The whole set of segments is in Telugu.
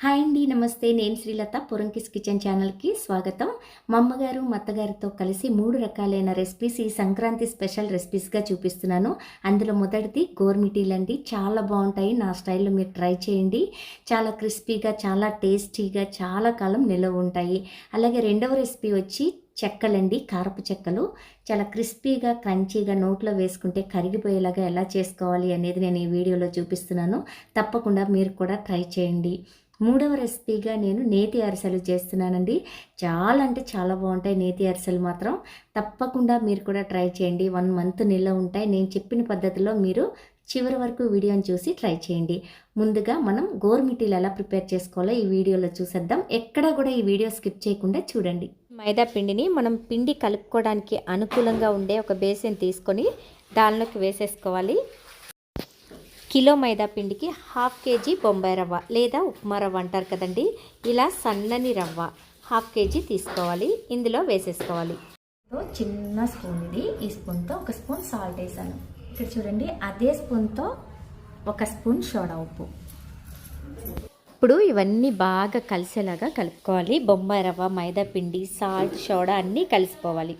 హాయ్ అండి, నమస్తే. నేను శ్రీలత. పురంకిస్ కిచెన్ ఛానల్కి స్వాగతం. మా అమ్మగారు మా అత్తగారితో కలిసి 3 రకాలైన రెసిపీస్ ఈ సంక్రాంతి స్పెషల్ రెసిపీస్గా చూపిస్తున్నాను. అందులో మొదటిది గోర్మిటీలు అండి. చాలా బాగుంటాయి. నా స్టైల్లో మీరు ట్రై చేయండి. చాలా క్రిస్పీగా, చాలా టేస్టీగా, చాలా కాలం నిలవ ఉంటాయి. అలాగే రెండవ రెసిపీ వచ్చి చెక్కలండి, కారపు చెక్కలు. చాలా క్రిస్పీగా, క్రంచీగా నోట్లో వేసుకుంటే కరిగిపోయేలాగా ఎలా చేసుకోవాలి అనేది నేను ఈ వీడియోలో చూపిస్తున్నాను. తప్పకుండా మీరు కూడా ట్రై చేయండి. మూడవ రెసిపీగా నేను నేతి అరిసెలు చేస్తున్నానండి. చాలా అంటే చాలా బాగుంటాయి నేతి అరిసెలు మాత్రం. తప్పకుండా మీరు కూడా ట్రై చేయండి. 1 మంత్ నిల్వ ఉంటాయి. నేను చెప్పిన పద్ధతిలో మీరు చివరి వరకు వీడియోని చూసి ట్రై చేయండి. ముందుగా మనం గోర్మిటీలు ఎలా ప్రిపేర్ చేసుకోవాలో ఈ వీడియోలో చూసేద్దాం. ఎక్కడ కూడా ఈ వీడియో స్కిప్ చేయకుండా చూడండి. మైదా పిండిని మనం పిండి కలుపుకోవడానికి అనుకూలంగా ఉండే ఒక బేసిన్ తీసుకొని దానిలోకి వేసేసుకోవాలి. కిలో మైదా పిండికి 1/2 కేజీ బొంబాయి రవ్వ లేదా ఉప్మా రవ్వ అంటారు కదండి, ఇలా సన్నని రవ్వ 1/2 కేజీ తీసుకోవాలి. ఇందులో వేసేసుకోవాలి. చిన్న స్పూన్ ఇది. ఈ స్పూన్తో 1 స్పూన్ సాల్ట్ వేసాను. ఇక్కడ చూడండి, అదే స్పూన్తో 1 స్పూన్ సోడా ఉప్పు. ఇప్పుడు ఇవన్నీ బాగా కలిసేలాగా కలుపుకోవాలి. బొంబాయి రవ్వ, మైదా పిండి, సాల్ట్, సోడా అన్నీ కలిసిపోవాలి.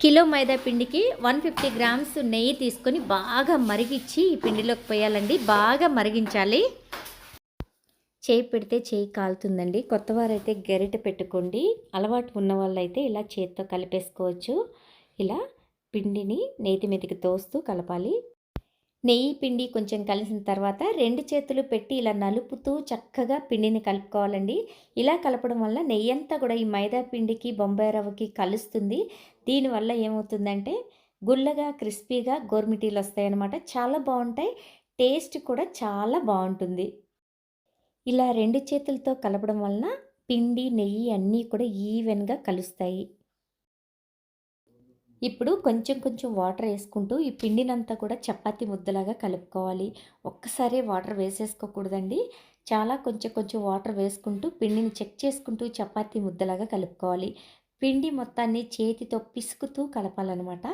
కిలో మైదా పిండికి 150 గ్రామ్స్ నెయ్యి తీసుకొని బాగా మరిగించి ఈ పిండిలోకి పోయాలండి. బాగా మరిగించాలి. చేయి పెడితే చేయి కాలుతుందండి. కొత్తవారైతే గరిటె పెట్టుకోండి. అలవాటు ఉన్న వాళ్ళైతే ఇలా చేత్తో కలిపేసుకోవచ్చు. ఇలా పిండిని నేతి మీదకి తోస్తూ కలపాలి. నెయ్యి పిండి కొంచెం కలిసిన తర్వాత 2 చేతులు పెట్టి ఇలా నలుపుతూ చక్కగా పిండిని కలుపుకోవాలండి. ఇలా కలపడం వల్ల నెయ్యి అంతా కూడా ఈ మైదా పిండికి, బొంబాయి రవ్వకి కలుస్తుంది. దీనివల్ల ఏమవుతుందంటే గుల్లగా, క్రిస్పీగా గోర్మిటీలు వస్తాయన్నమాట. చాలా బాగుంటాయి. టేస్ట్ కూడా చాలా బాగుంటుంది. ఇలా 2 చేతులతో కలపడం వలన పిండి, నెయ్యి అన్నీ కూడా ఈవెన్గా కలుస్తాయి. ఇప్పుడు కొంచెం కొంచెం వాటర్ వేసుకుంటూ ఈ పిండినంతా కూడా చపాతీ ముద్దలాగా కలుపుకోవాలి. ఒక్కసారి వాటర్ వేసేసుకోకూడదండి. చాలా కొంచెం కొంచెం వాటర్ వేసుకుంటూ పిండిని చెక్ చేసుకుంటూ చపాతీ ముద్దలాగా కలుపుకోవాలి. పిండి మొత్తాన్ని చేతితో పిసుకుతూ కలపాలన్నమాట.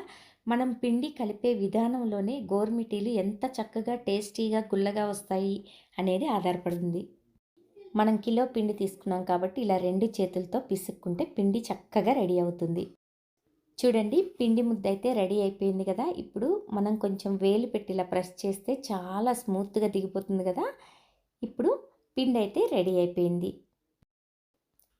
మనం పిండి కలిపే విధానంలోనే గోర్మిటీలు ఎంత చక్కగా టేస్టీగా, గుల్లగా వస్తాయి అనేది ఆధారపడుతుంది. మనం కిలో పిండి తీసుకున్నాం కాబట్టి ఇలా 2 చేతులతో పిసుక్కుంటే పిండి చక్కగా రెడీ అవుతుంది. చూడండి, పిండి ముద్ద అయితే రెడీ అయిపోయింది కదా. ఇప్పుడు మనం కొంచెం వేలు పెట్టి ఇలా ప్రెస్ చేస్తే చాలా స్మూత్గా దిగిపోతుంది కదా. ఇప్పుడు పిండి అయితే రెడీ అయిపోయింది.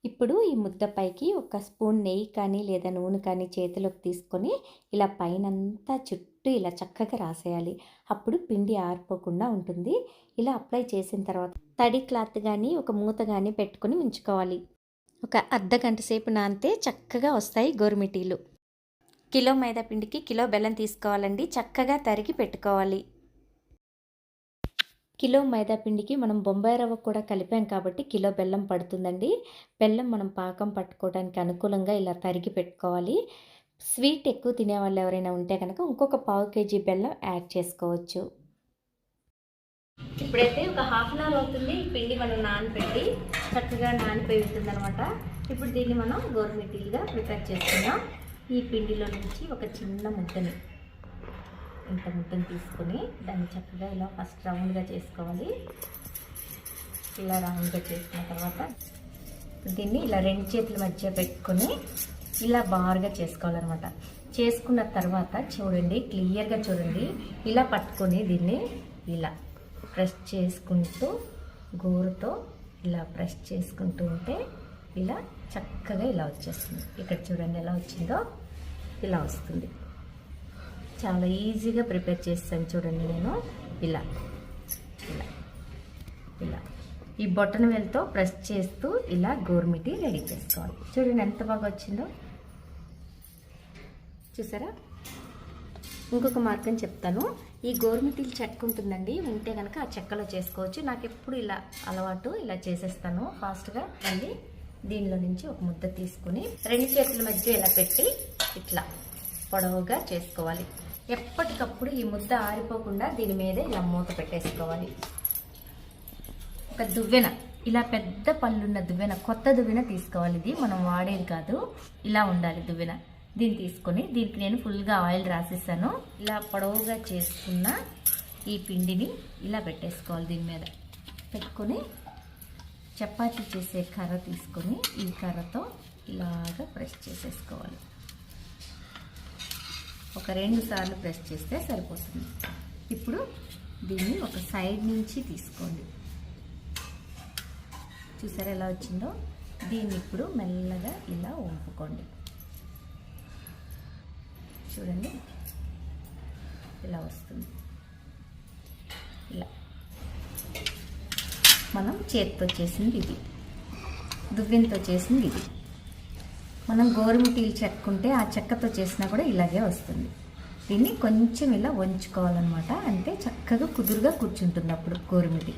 ఇప్పుడు ఈ ముద్ద పైకి 1 స్పూన్ నెయ్యి కానీ లేదా నూనె కానీ చేతిలోకి తీసుకొని ఇలా పైనంతా చుట్టూ ఇలా చక్కగా రాసేయాలి. అప్పుడు పిండి ఆరిపోకుండా ఉంటుంది. ఇలా అప్లై చేసిన తర్వాత తడి క్లాత్ కానీ ఒక మూత కానీ పెట్టుకొని ఉంచుకోవాలి. ఒక అర్ధగంట సేపు నానితే చక్కగా వస్తాయి గోర్మిటీలు. కిలో మైదా పిండికి కిలో బెల్లం తీసుకోవాలండి. చక్కగా తరిగి పెట్టుకోవాలి. కిలో మైదా పిండికి మనం బొంబాయి రవ్వ కూడా కలిపాం కాబట్టి కిలో బెల్లం పడుతుందండి. బెల్లం మనం పాకం పట్టుకోవడానికి అనుకూలంగా ఇలా తరిగి పెట్టుకోవాలి. స్వీట్ ఎక్కువ తినేవాళ్ళు ఎవరైనా ఉంటే కనుక ఇంకొక 1/2 కేజీ బెల్లం యాడ్ చేసుకోవచ్చు. ఇప్పుడైతే ఒక 1/2 అవర్ అవుతుంది. ఈ పిండి మనం నానబెట్టి చక్కగా నానిపోయి ఉంటుంది అనమాట. ఇప్పుడు దీన్ని మనం గోర్మిటీలుగా ప్రిపేర్ చేసుకుందాం. ఈ పిండిలో నుంచి ఒక చిన్న ముద్దని, ఇంత ముద్దను తీసుకొని దాన్ని చక్కగా ఇలా ఫస్ట్ రౌండ్గా చేసుకోవాలి. ఇలా రౌండ్గా చేసుకున్న తర్వాత దీన్ని ఇలా 2 చేతుల మధ్య పెట్టుకొని ఇలా బారుగా చేసుకోవాలన్నమాట. చేసుకున్న తర్వాత చూడండి, క్లియర్గా చూడండి, ఇలా పట్టుకొని దీన్ని ఇలా ప్రెస్ చేసుకుంటూ గోరుతో ఇలా ప్రెస్ చేసుకుంటూ ఉంటే ఇలా చక్కగా ఇలా వచ్చేస్తుంది. ఇక్కడ చూడండి ఎలా వచ్చిందో, ఇలా వస్తుంది. చాలా ఈజీగా ప్రిపేర్ చేస్తాను చూడండి నేను. ఇలా ఇలా ఇలా ఈ బొటన వేలుతో ప్రెస్ చేస్తూ ఇలా గోర్మిటీ రెడీ చేసుకోవాలి. చూడండి ఎంత బాగా వచ్చిందో, చూసారా. ఇంకొక మార్గం చెప్తాను. ఈ గోర్మిటీలు చెక్క ఉంటుందండి, ఉంటే కనుక ఆ చెక్కలో చేసుకోవచ్చు. నాకు ఎప్పుడు ఇలా అలవాటు, ఇలా చేసేస్తాను ఫాస్ట్గా. మళ్ళీ దీనిలో నుంచి ఒక ముద్ద తీసుకుని 2 చేతుల మధ్య ఇలా పెట్టి ఇట్లా పొడవుగా చేసుకోవాలి. ఎప్పటికప్పుడు ఈ ముద్ద ఆరిపోకుండా దీని మీద ఇలా మూత పెట్టేసుకోవాలి. ఒక దువ్వెన, ఇలా పెద్ద పళ్ళున్న దువ్వెన, కొత్త దువ్వెన తీసుకోవాలి. ఇది మనం వాడేది కాదు, ఇలా ఉండాలి దువ్వెన. దీన్ని తీసుకొని దీనికి నేను ఫుల్గా ఆయిల్ రాసేసాను. ఇలా పొడవుగా చేసుకున్న ఈ పిండిని ఇలా పెట్టేసుకోవాలి. దీని మీద పెట్టుకొని చపాతీ చేసే కర్ర తీసుకొని ఈ కర్రతో ఇలాగా ప్రెస్ చేసేసుకోవాలి. ఒక 2 సార్లు ప్రెస్ చేస్తే సరిపోతుంది. ఇప్పుడు దీన్ని ఒక సైడ్ నుంచి తీసుకోండి. చూసారా ఎలా వచ్చిందో? దీన్ని ఇప్పుడు మెల్లగా ఇలా వంపుకోండి. చూడండి ఇలా వస్తుంది. ఇలా మనం చేతితో చేసింది ఇది, దువ్వెనతో చేసింది ఇది. మనం గోరుమిటీలు చెక్కుంటే ఆ చెక్కతో చేసినా కూడా ఇలాగే వస్తుంది. దీన్ని కొంచెం ఇలా వంచుకోవాలన్నమాట. అంటే చక్కగా కుదురుగా కూర్చుంటుంది అప్పుడు గోరుమిటి.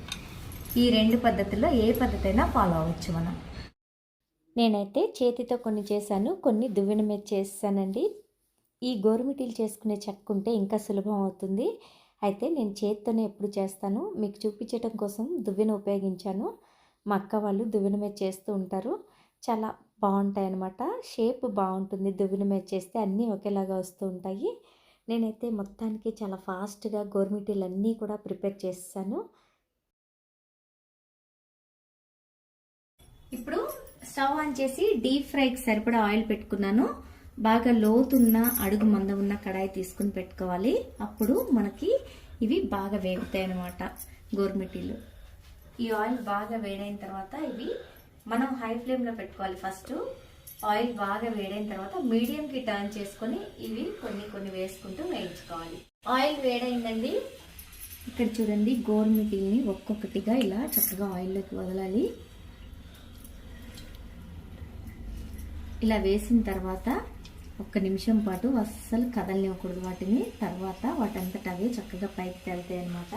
ఈ 2 పద్ధతుల్లో ఏ పద్ధతి అయినా ఫాలో అవ్వచ్చు మనం. నేనైతే చేతితో కొన్ని చేశాను, కొన్ని దువ్వెన మీద చేశానండి. ఈ గోరుమిటీలు చేసుకునే చెక్కుంటే ఇంకా సులభం అవుతుంది. అయితే నేను చేతితోనే ఎప్పుడు చేస్తాను, మీకు చూపించడం కోసం దువ్వెన ఉపయోగించాను. మా అక్క వాళ్ళు దువ్వెన మీద చేస్తూ ఉంటారు, చాలా బాగుంటాయి అన్నమాట. షేప్ బాగుంటుంది దువ్వెన మీద చేస్తే, అన్నీ ఒకేలాగా వస్తూ ఉంటాయి. నేనైతే మొత్తానికి చాలా ఫాస్ట్గా గోరుమిటీలు అన్నీ కూడా ప్రిపేర్ చేస్తాను. ఇప్పుడు స్టవ్ ఆన్ చేసి డీప్ ఫ్రైకి సరిపడా ఆయిల్ పెట్టుకున్నాను. బాగా లోతున్న అడుగు మందం ఉన్న కడాయి తీసుకుని పెట్టుకోవాలి. అప్పుడు మనకి ఇవి బాగా వేగుతాయి అన్నమాట గోరుమిటీలు. ఈ ఆయిల్ బాగా వేడైన తర్వాత ఇవి మనం హై ఫ్లేమ్లో పెట్టుకోవాలి. ఫస్ట్ ఆయిల్ బాగా వేడైన తర్వాత మీడియంకి టర్న్ చేసుకొని ఇవి కొన్ని వేసుకుంటూ వేయించుకోవాలి. ఆయిల్ వేడైందండి. ఇక్కడ చూడండి, గోరుమిటీల్ని ఒక్కొక్కటిగా ఇలా చక్కగా ఆయిల్లోకి వదలాలి. ఇలా వేసిన తర్వాత 1 నిమిషం పాటు అస్సలు కదలనివ్వకూడదు వాటిని. తర్వాత వాటంతట అవే చక్కగా పైకి తేలుతాయి అన్నమాట.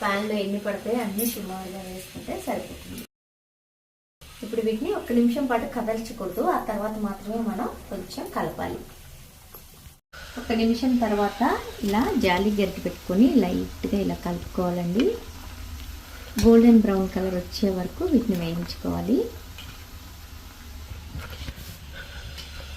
ప్యాన్లో ఎన్ని పడతాయి అన్నీ సుమారుగా వేసుకుంటే సరిపోతుంది. ఇప్పుడు వీటిని 1 నిమిషం పాటు కదల్చకూడదు, ఆ తర్వాత మాత్రమే మనం కొంచెం కలపాలి. 1 నిమిషం తర్వాత ఇలా జాలి గరిటె పెట్టుకొని లైట్గా ఇలా కలుపుకోవాలండి. గోల్డెన్ బ్రౌన్ కలర్ వచ్చే వరకు వీటిని వేయించుకోవాలి.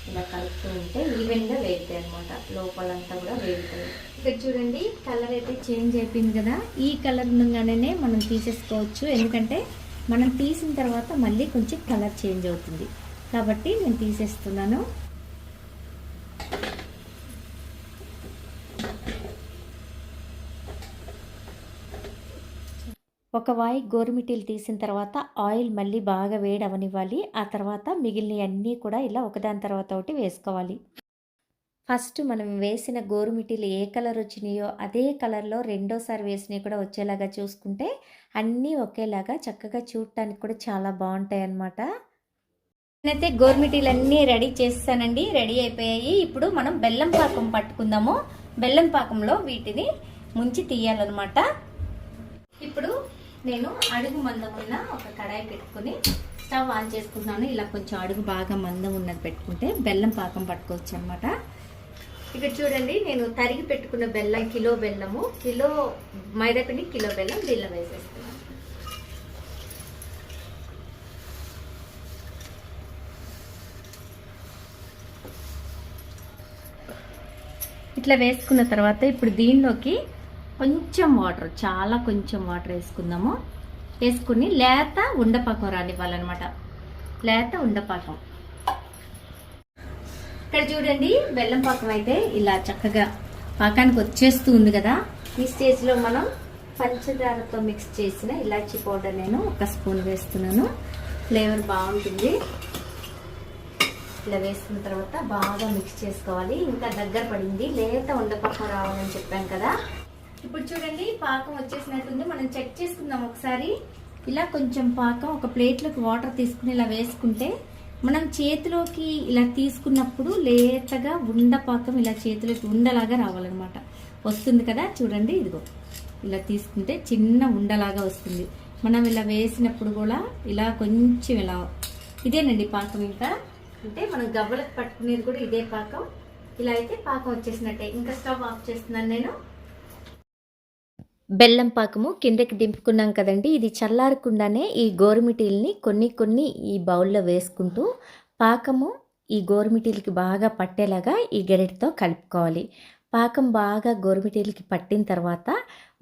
ఇలా కలుపుతూ ఉంటే ఈవెన్గా వేగుతాయి అనమాట, లోపలంతా కూడా వేగుతాయి. ఇక్కడ చూడండి, కలర్ అయితే చేంజ్ అయిపోయింది కదా. ఈ కలర్ ఉండగానే మనం తీసేసుకోవచ్చు, ఎందుకంటే మనం తీసిన తర్వాత మళ్ళీ కొంచెం కలర్ చేంజ్ అవుతుంది కాబట్టి నేను తీసేస్తున్నాను. ఒక వాయి గోరుమిటీలు తీసిన తర్వాత ఆయిల్ మళ్ళీ బాగా వేడి అవనివ్వాలి. ఆ తర్వాత మిగిలిన అన్నీ కూడా ఇలా ఒకదాని తర్వాత ఒకటి వేసుకోవాలి. ఫస్ట్ మనం వేసిన గోరుమిటీలు ఏ కలర్ వచ్చినాయో అదే కలర్లో రెండోసారి వేసినవి కూడా వచ్చేలాగా చూసుకుంటే అన్నీ ఒకేలాగా చక్కగా చూడటానికి కూడా చాలా బాగుంటాయి అన్నమాట. నేనైతే గోరుమిటీలు అన్నీ రెడీ చేస్తానండి, రెడీ అయిపోయాయి. ఇప్పుడు మనం బెల్లం పాకం పట్టుకుందాము. బెల్లం పాకంలో వీటిని ముంచి తీయాలన్నమాట. ఇప్పుడు నేను అడుగు మందం ఉన్న ఒక కడాయి పెట్టుకుని స్టవ్ ఆన్ చేసుకుంటున్నాను. ఇలా కొంచెం అడుగు బాగా మందం ఉన్నది పెట్టుకుంటే బెల్లం పాకం పట్టుకోవచ్చు అనమాట. ఇక్కడ చూడండి, నేను తరిగి పెట్టుకున్న బెల్లం, కిలో బెల్లము, కిలో మైదాపిండి, కిలో బెల్లం దీనిలో వేసేస్తున్నాను. ఇట్లా వేసుకున్న తర్వాత ఇప్పుడు దీనిలోకి కొంచెం వాటర్, చాలా కొంచెం వాటర్ వేసుకుందాము. వేసుకుని లేత ఉండపాకం రానివ్వాలన్నమాట, లేత ఉండపాకం. ఇక్కడ చూడండి, బెల్లం పాకం అయితే ఇలా చక్కగా పాకానికి వచ్చేస్తూ ఉంది కదా. ఈ స్టేజ్లో మనం పంచదారతో మిక్స్ చేసిన ఇలాచీ పౌడర్ నేను 1 స్పూన్ వేస్తున్నాను. ఫ్లేవర్ బాగుంటుంది. ఇలా వేసుకున్న తర్వాత బాగా మిక్స్ చేసుకోవాలి. ఇంకా దగ్గర పడింది, లేత ఉండపాకం రావాలని చెప్పాం కదా. ఇప్పుడు చూడండి, పాకం వచ్చేసినట్టుంది. మనం చెక్ చేసుకుందాం ఒకసారి. ఇలా కొంచెం పాకం ఒక ప్లేట్లోకి వాటర్ తీసుకుని ఇలా వేసుకుంటే మనం చేతిలోకి ఇలా తీసుకున్నప్పుడు లేతగా ఉండపాకం ఇలా చేతిలోకి ఉండలాగా రావాలన్నమాట. వస్తుంది కదా, చూడండి, ఇదిగో ఇలా తీసుకుంటే చిన్న ఉండలాగా వస్తుంది. మనం ఇలా వేసినప్పుడు కూడా ఇలా కొంచెం ఇలా, ఇదేనండి పాకం. ఇంకా అంటే మనం గవ్వలకు పట్టుకునేది కూడా ఇదే పాకం. ఇలా అయితే పాకం వచ్చేసినట్టే. ఇంకా స్టవ్ ఆఫ్ చేస్తున్నాను నేను. బెల్లం పాకము కిందకి దింపుకున్నాం కదండి. ఇది చల్లారకుండానే ఈ గోరుమిటీల్ని కొన్ని ఈ బౌల్లో వేసుకుంటూ పాకము ఈ గోరుమిటీలకి బాగా పట్టేలాగా ఈ గరిటెతో కలుపుకోవాలి. పాకం బాగా గోరుమిటీలకి పట్టిన తర్వాత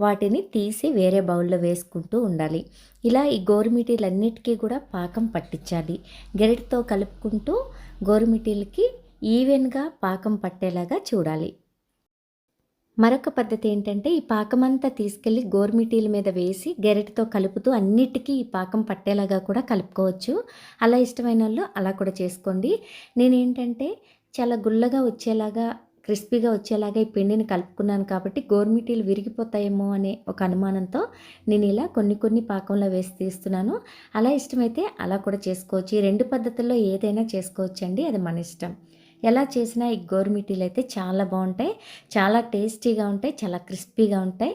వాటిని తీసి వేరే బౌల్లో వేసుకుంటూ ఉండాలి. ఇలా ఈ గోరుమిటీలన్నిటికీ కూడా పాకం పట్టించాలి. గరిటెతో కలుపుకుంటూ గోరుమిటీలకి ఈవెన్గా పాకం పట్టేలాగా చూడాలి. మరొక పద్ధతి ఏంటంటే ఈ పాకమంతా తీసుకెళ్ళి గోరుమిటీల మీద వేసి గరిటెతో కలుపుతూ అన్నిటికీ ఈ పాకం పట్టేలాగా కూడా కలుపుకోవచ్చు. అలా ఇష్టమైన వాళ్ళు అలా కూడా చేసుకోండి. నేనేంటంటే చాలా గుల్లగా వచ్చేలాగా క్రిస్పీగా వచ్చేలాగా ఈ పిండిని కలుపుకున్నాను కాబట్టి గోరుమిటీలు విరిగిపోతాయేమో అనే ఒక అనుమానంతో నేను ఇలా కొన్ని పాకంలో వేసి తీస్తున్నాను. అలా ఇష్టమైతే అలా కూడా చేసుకోవచ్చు. ఈ 2 పద్ధతుల్లో ఏదైనా చేసుకోవచ్చండి, అది మన ఇష్టం. ఎలా చేసినా ఈ గోరుమిటీలు అయితే చాలా బాగుంటాయి, చాలా టేస్టీగా ఉంటాయి, చాలా క్రిస్పీగా ఉంటాయి.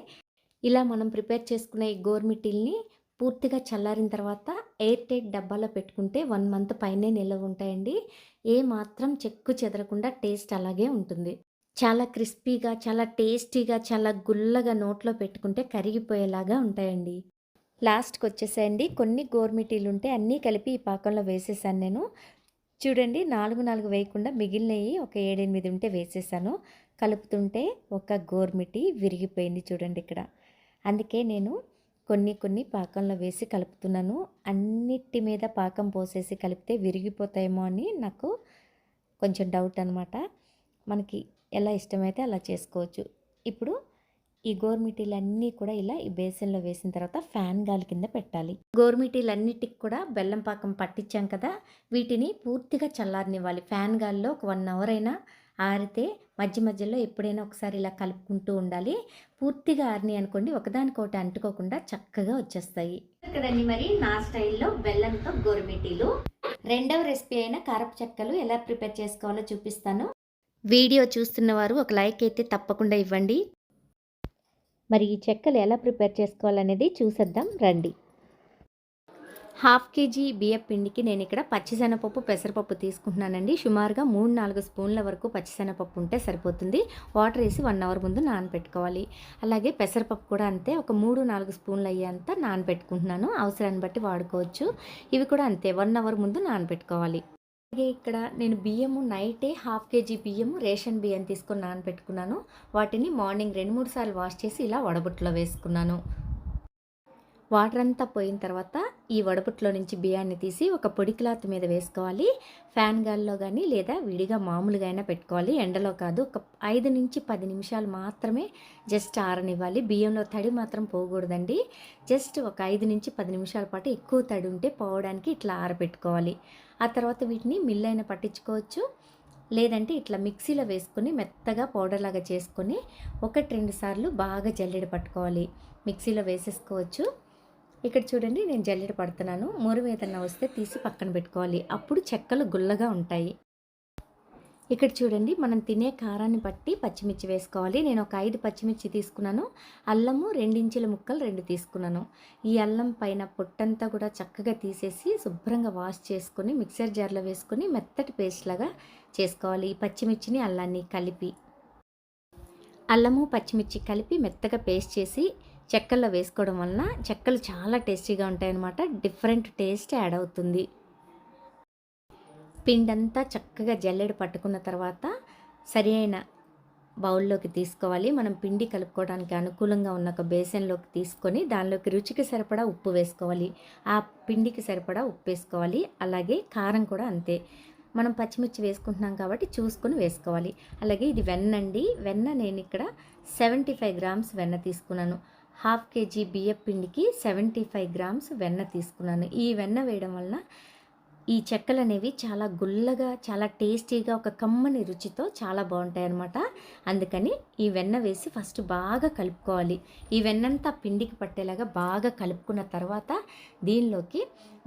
ఇలా మనం ప్రిపేర్ చేసుకున్న ఈ గోరుమిటీల్ని పూర్తిగా చల్లారిన తర్వాత ఎయిర్ టైట్ డబ్బాలో పెట్టుకుంటే 1 మంత్ పైనే నిల్వ ఉంటాయండి. ఏ మాత్రం చెక్కు చెదరకుండా టేస్ట్ అలాగే ఉంటుంది. చాలా క్రిస్పీగా, చాలా టేస్టీగా, చాలా గుల్లగా నోట్లో పెట్టుకుంటే కరిగిపోయేలాగా ఉంటాయండి. లాస్ట్కి వచ్చేసేయండి కొన్ని గోరుమిటీలు ఉంటే అన్నీ కలిపి ఈ పాకంలో వేసేసాను నేను. చూడండి 4 వేయకుండా మిగిలినవి ఒక 7, 8 ఉంటే వేసేసాను. కలుపుతుంటే ఒక గోరుమిటి విరిగిపోయింది చూడండి ఇక్కడ. అందుకే నేను కొన్ని పాకంలో వేసి కలుపుతున్నాను. అన్నిటి మీద పాకం పోసేసి కలిపితే విరిగిపోతాయేమో అని నాకు కొంచెం డౌట్ అనమాట. మనకి ఎలా ఇష్టమైతే అలా చేసుకోవచ్చు. ఇప్పుడు ఈ గోరుమిటీలన్నీ కూడా ఇలా ఈ బేసన్లో వేసిన తర్వాత ఫ్యాన్ గాలి కింద పెట్టాలి. గోరుమిటీలన్నిటికి కూడా బెల్లం పాకం పట్టించాం కదా, వీటిని పూర్తిగా చల్లారనివ్వాలి. ఫ్యాన్ గాలిలో ఒక 1 అవర్ అయినా ఆరితే మధ్యలో ఎప్పుడైనా ఒకసారి ఇలా కలుపుకుంటూ ఉండాలి. పూర్తిగా ఆరినాయి అనుకోండి ఒకదానికొకటి అంటుకోకుండా చక్కగా వచ్చేస్తాయి కదండి. మరి నా స్టైల్లో బెల్లంతో గోరుమిటీలు. రెండవ రెసిపీ అయిన కారపు చెక్కలు ఎలా ప్రిపేర్ చేసుకోవాలో చూపిస్తాను. వీడియో చూస్తున్న వారు ఒక లైక్ అయితే తప్పకుండా ఇవ్వండి. మరి ఈ చెక్కలు ఎలా ప్రిపేర్ చేసుకోవాలనేది చూసేద్దాం రండి. 1/2 కేజీ బియ్యం పిండికి నేను ఇక్కడ పచ్చిశనగపప్పు, పెసరపప్పు తీసుకుంటున్నానండి. సుమారుగా 3-4 స్పూన్ల వరకు పచ్చిశనగపప్పు ఉంటే సరిపోతుంది. వాటర్ వేసి 1 అవర్ ముందు నానబెట్టుకోవాలి. అలాగే పెసరపప్పు కూడా అంతే, ఒక 3-4 స్పూన్లు అయ్యేంత నానబెట్టుకుంటున్నాను. అవసరాన్ని బట్టి వాడుకోవచ్చు. ఇవి కూడా అంతే 1 అవర్ ముందు నానబెట్టుకోవాలి. అలాగే ఇక్కడ నేను బియ్యము నైటే 1/2 కేజీ బియ్యము రేషన్ బియ్యం తీసుకొని నానబెట్టుకున్నాను. వాటిని మార్నింగ్ 2-3 సార్లు వాష్ చేసి ఇలా వడబుట్టలో వేసుకున్నాను. వాటర్ అంతా పోయిన తర్వాత ఈ వడబుట్టలో నుంచి బియ్యాన్ని తీసి ఒక పొడి క్లాత్ మీద వేసుకోవాలి. ఫ్యాన్ గాల్లో కానీ లేదా విడిగా మామూలుగా అయినా పెట్టుకోవాలి. ఎండలో కాదు. ఒక 5-10 నిమిషాలు మాత్రమే జస్ట్ ఆరనివ్వాలి. బియ్యంలో తడి మాత్రం పోకూడదండి. జస్ట్ ఒక 5-10 నిమిషాల పాటు ఎక్కువ తడి ఉంటే పోవడానికి ఇట్లా ఆరబెట్టుకోవాలి. ఆ తర్వాత వీటిని మిల్ అయినా పట్టించుకోవచ్చు, లేదంటే ఇట్లా మిక్సీలో వేసుకొని మెత్తగా పౌడర్ లాగా చేసుకొని 1-2 సార్లు బాగా జల్లెడ పట్టుకోవాలి. మిక్సీలో వేసేసుకోవచ్చు. ఇక్కడ చూడండి నేను జల్లెడ పడుతున్నాను. మురుము ఏదన్నా వస్తే తీసి పక్కన పెట్టుకోవాలి. అప్పుడు చెక్కలు గుల్లగా ఉంటాయి. ఇక్కడ చూడండి మనం తినే కారాన్ని బట్టి పచ్చిమిర్చి వేసుకోవాలి. నేను ఒక 5 పచ్చిమిర్చి తీసుకున్నాను. అల్లము 2 ఇంచుల ముక్కలు 2 తీసుకున్నాను. ఈ అల్లం పైన పొట్టంతా కూడా చక్కగా తీసేసి శుభ్రంగా వాష్ చేసుకొని మిక్సర్ జార్లో వేసుకొని మెత్తటి పేస్ట్ లాగా చేసుకోవాలి. ఈ పచ్చిమిర్చిని అల్లాన్ని కలిపి, అల్లము పచ్చిమిర్చి కలిపి మెత్తగా పేస్ట్ చేసి చెక్కల్లో వేసుకోవడం వలన చెక్కలు చాలా టేస్టీగా ఉంటాయన్నమాట. డిఫరెంట్ టేస్ట్ యాడ్ అవుతుంది. పిండంతా చక్కగా జల్లెడ పట్టుకున్న తర్వాత సరి అయిన బౌల్లోకి తీసుకోవాలి. మనం పిండి కలుపుకోవడానికి అనుకూలంగా ఉన్న ఒక బేసన్లోకి తీసుకొని దానిలోకి రుచికి సరిపడా ఉప్పు వేసుకోవాలి. ఆ పిండికి సరిపడా ఉప్పు వేసుకోవాలి. అలాగే కారం కూడా అంతే. మనం పచ్చిమిర్చి వేసుకుంటున్నాం కాబట్టి చూసుకొని వేసుకోవాలి. అలాగే ఇది వెన్న అండి. వెన్న నేను ఇక్కడ 75 గ్రామ్స్ వెన్న తీసుకున్నాను. 1/2 కేజీ బియ్యం పిండికి 75 గ్రామ్స్ వెన్న తీసుకున్నాను. ఈ వెన్న వేయడం వలన ఈ చెక్కలు అనేవి చాలా గుల్లగా, చాలా టేస్టీగా, ఒక కమ్మని రుచితో చాలా బాగుంటాయి అన్నమాట. అందుకని ఈ వెన్న వేసి ఫస్ట్ బాగా కలుపుకోవాలి. ఈ వెన్నంతా పిండికి పట్టేలాగా బాగా కలుపుకున్న తర్వాత దీనిలోకి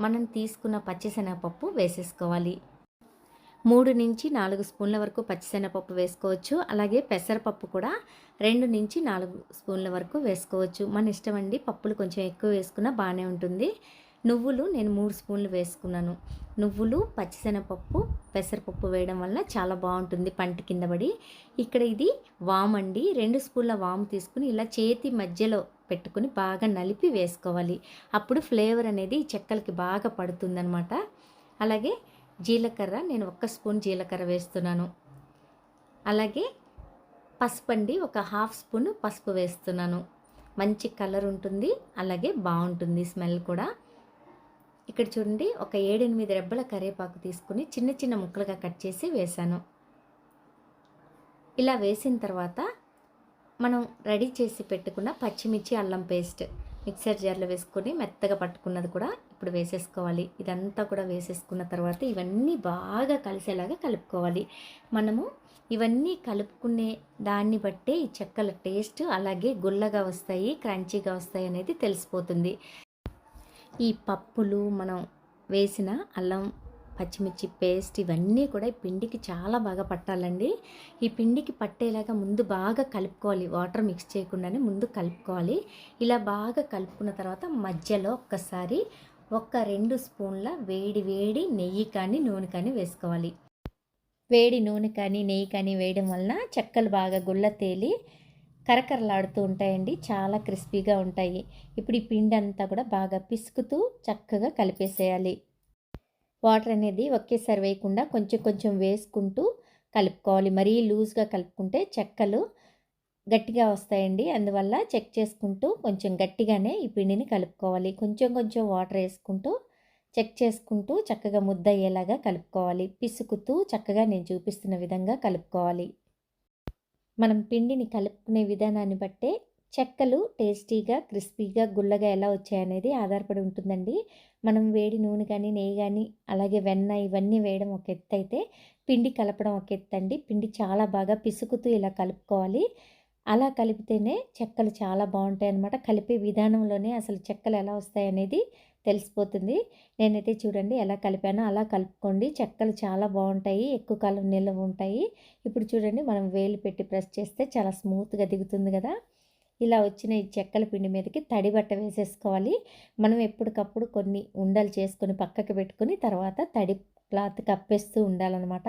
మనం తీసుకున్న పచ్చిశనగపప్పు వేసేసుకోవాలి. 3-4 స్పూన్ల వరకు పచ్చిశనగపప్పు వేసుకోవచ్చు. అలాగే పెసరపప్పు కూడా 2-4 స్పూన్ల వరకు వేసుకోవచ్చు. మన ఇష్టం అండి. పప్పులు కొంచెం ఎక్కువ వేసుకున్నా బాగానే ఉంటుంది. నువ్వులు నేను 3 స్పూన్లు వేసుకున్నాను. నువ్వులు, పచ్చిశనగపప్పు, పెసరపప్పు వేయడం వల్ల చాలా బాగుంటుంది పంటి కింద పడి. ఇక్కడ ఇది వాము అండి. 2 స్పూన్ల వాము తీసుకుని ఇలా చేతి మధ్యలో పెట్టుకుని బాగా నలిపి వేసుకోవాలి. అప్పుడు ఫ్లేవర్ అనేది ఈ చెక్కలకి బాగా పడుతుందన్నమాట. అలాగే జీలకర్ర నేను 1 స్పూన్ జీలకర్ర వేస్తున్నాను. అలాగే పసుపు అండి, ఒక 1/2 స్పూన్ పసుపు వేస్తున్నాను. మంచి కలర్ ఉంటుంది, అలాగే బాగుంటుంది స్మెల్ కూడా. ఇక్కడ చూడండి, ఒక 7-8 రెబ్బల కరివేపాకు తీసుకుని చిన్న చిన్న ముక్కలుగా కట్ చేసి వేసాను. ఇలా వేసిన తర్వాత మనం రెడీ చేసి పెట్టుకున్న పచ్చిమిర్చి అల్లం పేస్ట్ మిక్సర్ జార్లో వేసుకొని మెత్తగా పట్టుకున్నది కూడా ఇప్పుడు వేసేసుకోవాలి. ఇదంతా కూడా వేసేసుకున్న తర్వాత ఇవన్నీ బాగా కలిసేలాగా కలుపుకోవాలి. మనము ఇవన్నీ కలుపుకునే దాన్ని బట్టే ఈ చెక్కల టేస్ట్ అలాగే గుల్లగా వస్తాయి, క్రంచీగా వస్తాయి అనేది తెలిసిపోతుంది. ఈ పప్పులు, మనం వేసిన అల్లం పచ్చిమిర్చి పేస్ట్ ఇవన్నీ కూడా ఈ పిండికి చాలా బాగా పట్టాలండి. ఈ పిండికి పట్టేలాగా ముందు బాగా కలుపుకోవాలి, వాటర్ మిక్స్ చేయకుండానే ముందు కలుపుకోవాలి. ఇలా బాగా కలుపుకున్న తర్వాత మధ్యలో ఒక్కసారి 2 స్పూన్ల వేడి వేడి నెయ్యి కానీ నూనె కానీ వేసుకోవాలి. వేడి నూనె కానీ నెయ్యి కానీ వేయడం వలన చెక్కలు బాగా గుల్ల తేలి కరకరలాడుతూ ఉంటాయండి, చాలా క్రిస్పీగా ఉంటాయి. ఇప్పుడు ఈ పిండి అంతా కూడా బాగా పిసుకుతూ చక్కగా కలిపేసేయాలి. వాటర్ అనేది ఒకేసారి వేయకుండా కొంచెం కొంచెం వేసుకుంటూ కలుపుకోవాలి. మరీ లూజ్గా కలుపుకుంటే చెక్కలు గట్టిగా వస్తాయండి. అందువల్ల చెక్ చేసుకుంటూ కొంచెం గట్టిగానే ఈ పిండిని కలుపుకోవాలి. కొంచెం కొంచెం వాటర్ వేసుకుంటూ చెక్ చేసుకుంటూ చక్కగా ముద్ద అయ్యేలాగా కలుపుకోవాలి. పిసుకుతూ చక్కగా నేను చూపిస్తున్న విధంగా కలుపుకోవాలి. మనం పిండిని కలుపుకునే విధానాన్ని బట్టే చెక్కలు టేస్టీగా, క్రిస్పీగా, గుల్లగా ఎలా వచ్చాయనేది ఆధారపడి ఉంటుందండి. మనం వేడి నూనె కానీ నెయ్యి కానీ అలాగే వెన్న ఇవన్నీ వేయడం ఒక ఎత్తు అయితే, పిండి కలపడం ఒక ఎత్తు అండి. పిండి చాలా బాగా పిసుకుతూ ఇలా కలుపుకోవాలి. అలా కలిపితేనే చెక్కలు చాలా బాగుంటాయి అన్నమాట. కలిపే విధానంలోనే అసలు చెక్కలు ఎలా వస్తాయనేది తెలిసిపోతుంది. నేనైతే చూడండి ఎలా కలిపానో అలా కలుపుకోండి. చెక్కలు చాలా బాగుంటాయి, ఎక్కువ కాలం నిల్వ ఉంటాయి. ఇప్పుడు చూడండి, మనం వేలు పెట్టి ప్రెస్ చేస్తే చాలా స్మూత్గా దిగుతుంది కదా. ఇలా వచ్చిన ఈ చెక్కల పిండి మీదకి తడి బట్ట వేసేసుకోవాలి. మనం ఎప్పటికప్పుడు కొన్ని ఉండలు చేసుకొని పక్కకి పెట్టుకొని తర్వాత తడి క్లాత్ కప్పేస్తూ ఉండాలన్నమాట.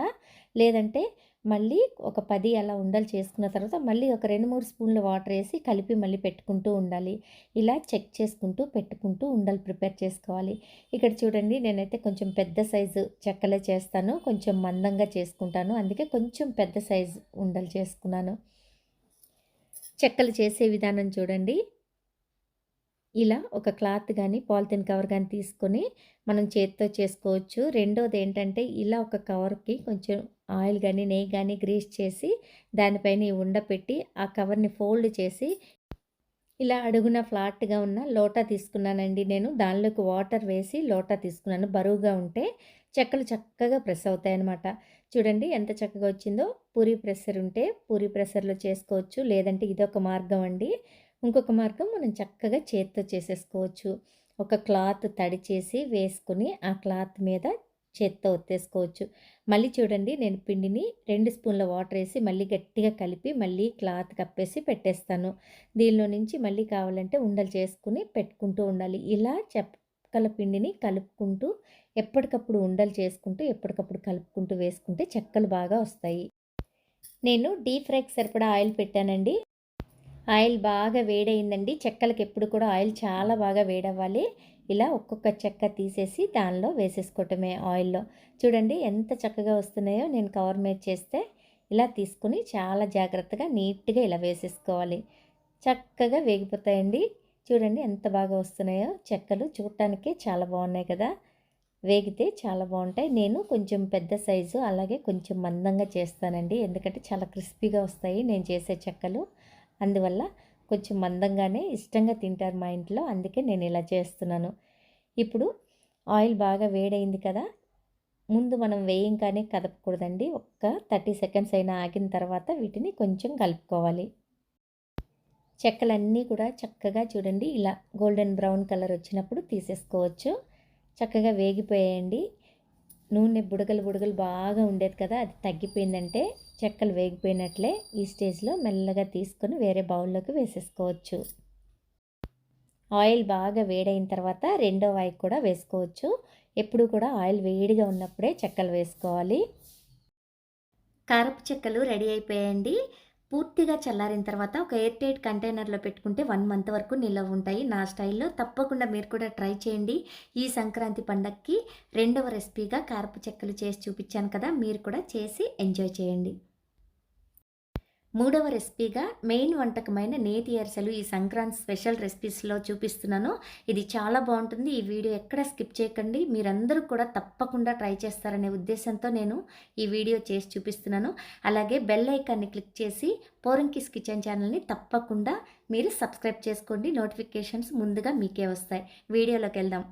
లేదంటే మళ్ళీ ఒక 10 అలా ఉండలు చేసుకున్న తర్వాత మళ్ళీ ఒక 2-3 స్పూన్ల వాటర్ వేసి కలిపి మళ్ళీ పెట్టుకుంటూ ఉండాలి. ఇలా చెక్ చేసుకుంటూ పెట్టుకుంటూ ఉండలు ప్రిపేర్ చేసుకోవాలి. ఇక్కడ చూడండి, నేనైతే కొంచెం పెద్ద సైజు చెక్కలే చేస్తాను, కొంచెం మందంగా చేసుకుంటాను. అందుకే కొంచెం పెద్ద సైజు ఉండలు చేసుకున్నాను. చెక్కలు చేసే విధానం చూడండి. ఇలా ఒక క్లాత్ కానీ పాలిథిన్ కవర్ కానీ తీసుకొని మనం చేతితో చేసుకోవచ్చు. రెండోది ఏంటంటే, ఇలా ఒక కవర్కి కొంచెం ఆయిల్ కానీ నెయ్యి కానీ గ్రీస్ చేసి దానిపైన ఈ ఉండ పెట్టి ఆ కవర్ని ఫోల్డ్ చేసి ఇలా అడుగున ఫ్లాట్గా ఉన్న లోటా తీసుకున్నానండి నేను. దానిలోకి వాటర్ వేసి లోటా తీసుకున్నాను. బరువుగా ఉంటే చెక్కలు చక్కగా ప్రెస్ అవుతాయి అన్నమాట. చూడండి ఎంత చక్కగా వచ్చిందో. పూరీ ప్రెషర్ ఉంటే పూరీ ప్రెషర్లో చేసుకోవచ్చు, లేదంటే ఇదొక మార్గం అండి. ఇంకొక మార్గం, మనం చక్కగా చేత్తో చేసేసుకోవచ్చు. ఒక క్లాత్ తడి చేసి వేసుకుని ఆ క్లాత్ మీద చేత్తో ఒత్తేసుకోవచ్చు. మళ్ళీ చూడండి, నేను పిండిని 2 స్పూన్ల వాటర్ వేసి మళ్ళీ గట్టిగా కలిపి మళ్ళీ క్లాత్ కప్పేసి పెట్టేస్తాను. దీనిలో నుంచి మళ్ళీ కావాలంటే ఉండలు చేసుకుని పెట్టుకుంటూ ఉండాలి. ఇలా చెక్కల పిండిని కలుపుకుంటూ ఎప్పటికప్పుడు ఉండలు చేసుకుంటూ ఎప్పటికప్పుడు కలుపుకుంటూ వేసుకుంటే చెక్కలు బాగా వస్తాయి. నేను డీప్ ఫ్రైకి సరిపడా ఆయిల్ పెట్టానండి. ఆయిల్ బాగా వేడయిందండి. చెక్కలకి ఎప్పుడు కూడా ఆయిల్ చాలా బాగా వేడవ్వాలి. ఇలా ఒక్కొక్క చెక్క తీసేసి దానిలో వేసేసుకోవటమే ఆయిల్లో. చూడండి ఎంత చక్కగా వస్తున్నాయో. నేను కవర్ మీద చేస్తే ఇలా తీసుకుని చాలా జాగ్రత్తగా నీట్గా ఇలా వేసేసుకోవాలి. చక్కగా వేగిపోతాయండి. చూడండి ఎంత బాగా వస్తున్నాయో చెక్కలు. చూడటానికే చాలా బాగున్నాయి కదా. వేగితే చాలా బాగుంటాయి. నేను కొంచెం పెద్ద సైజు అలాగే కొంచెం మందంగా చేస్తానండి, ఎందుకంటే చాలా క్రిస్పీగా వస్తాయి నేను చేసే చెక్కలు. అందువల్ల కొంచెం మందంగానే ఇష్టంగా తింటారు మా ఇంట్లో, అందుకే నేను ఇలా చేస్తున్నాను. ఇప్పుడు ఆయిల్ బాగా వేడైంది కదా. ముందు మనం వేయంగానే కదపకూడదండి. ఒక్క 30 సెకండ్స్ అయినా ఆగిన తర్వాత వీటిని కొంచెం కలుపుకోవాలి. చెక్కలన్నీ కూడా చక్కగా చూడండి ఇలా గోల్డెన్ బ్రౌన్ కలర్ వచ్చినప్పుడు తీసేసుకోవచ్చు. చక్కగా వేగిపోయాయండి. నూనె బుడగలు బుడగలు బాగా ఉండేది కదా, అది తగ్గిపోయిందంటే చెక్కలు వేగిపోయినట్లే. ఈ స్టేజ్లో మెల్లగా తీసుకొని వేరే బౌల్లోకి వేసేసుకోవచ్చు. ఆయిల్ బాగా వేడైన తర్వాత రెండో వాయి కూడా వేసుకోవచ్చు. ఎప్పుడు కూడా ఆయిల్ వేడిగా ఉన్నప్పుడే చెక్కలు వేసుకోవాలి. కారపు చెక్కలు రెడీ అయిపోయాయండి. పూర్తిగా చల్లారిన తర్వాత ఒక ఎయిర్ టైట్ కంటైనర్లో పెట్టుకుంటే 1 మంత్ వరకు నిల్వ ఉంటాయి. నా స్టైల్లో తప్పకుండా మీరు కూడా ట్రై చేయండి. ఈ సంక్రాంతి పండగకి రెండవ రెసిపీగా కారపు చెక్కలు చేసి చూపించాను కదా, మీరు కూడా చేసి ఎంజాయ్ చేయండి. మూడవ రెసిపీగా మెయిన్ వంటకమైన నేతి అరిసెలు ఈ సంక్రాంతి స్పెషల్ రెసిపీస్లో చూపిస్తున్నాను. ఇది చాలా బాగుంటుంది. ఈ వీడియో ఎక్కడ స్కిప్ చేయకండి. మీరందరూ కూడా తప్పకుండా ట్రై చేస్తారనే ఉద్దేశంతో నేను ఈ వీడియో చేసి చూపిస్తున్నాను. అలాగే బెల్ ఐకాన్ని క్లిక్ చేసి పోరంకిస్ కిచెన్ ఛానల్ని తప్పకుండా మీరు సబ్స్క్రైబ్ చేసుకోండి. నోటిఫికేషన్స్ ముందుగా మీకే వస్తాయి. వీడియోలోకి వెళ్దాం.